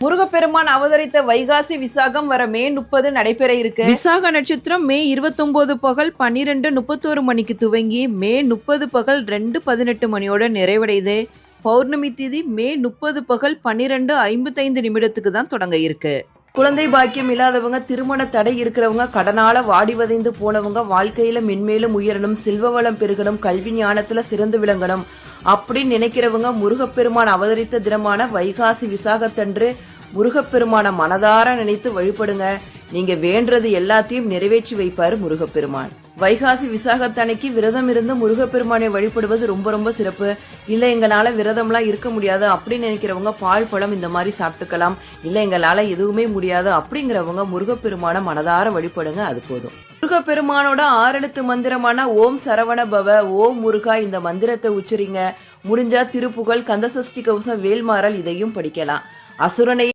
முருகப்பெருமான் அவதரித்த வைகாசி விசாகம் வர மே 30 நடைபெற இருக்கு. விசாக நட்சத்திரம் மே 29 பகல் 12:31 மணிக்கு துவங்கி மே 30 பகல் 2:18 மணியோட நிறைவடையுது. பௌர்ணமி திதி மே 30 பகல் 12:55 நிமிடத்துக்கு தான் தொடங்க இருக்கு. குழந்தை பாக்கியம் இல்லாதவங்க, திருமண தடை இருக்கிறவங்க, கடனால வாடி வதைந்து போனவங்க, வாழ்க்கையில மென்மேலும் உயரணும், செல்வ வளம் பெருகணும், கல்வி ஞானத்துல சிறந்து விளங்கணும் அப்படின்னு நினைக்கிறவங்க முருகப்பெருமான் அவதரித்த தினமான வைகாசி விசாகத்தன்று முருகப்பெருமான மனதார நினைத்து வழிபடுங்க. நீங்க வேண்டது எல்லாத்தையும் நிறைவேற்றி வைப்பாரு முருகப்பெருமான். வைகாசி விசாகத்தன்னைக்கு விரதம் இருந்து முருகப்பெருமானை வழிபடுவது ரொம்ப ரொம்ப சிறப்பு. இல்ல எங்களால விரதம்லாம் இருக்க முடியாது அப்படின்னு நினைக்கிறவங்க பால் பழம் இந்த மாதிரி சாப்பிட்டுக்கலாம். இல்ல எங்களால எதுவுமே முடியாது அப்படிங்கிறவங்க முருகப்பெருமான மனதார வழிபடுங்க, அது போதும். முருகப்பெருமானோட 6 எழுத்து மந்திரமான ஓம் சரவண பவ, ஓம் முருகா இந்த மந்திரத்தை உச்சரிங்க. முடிஞ்சா திருப்புகழ், கந்தசஷ்டி கவசம், வேல்மாறல் இதையும் படிக்கலாம். அசுரனை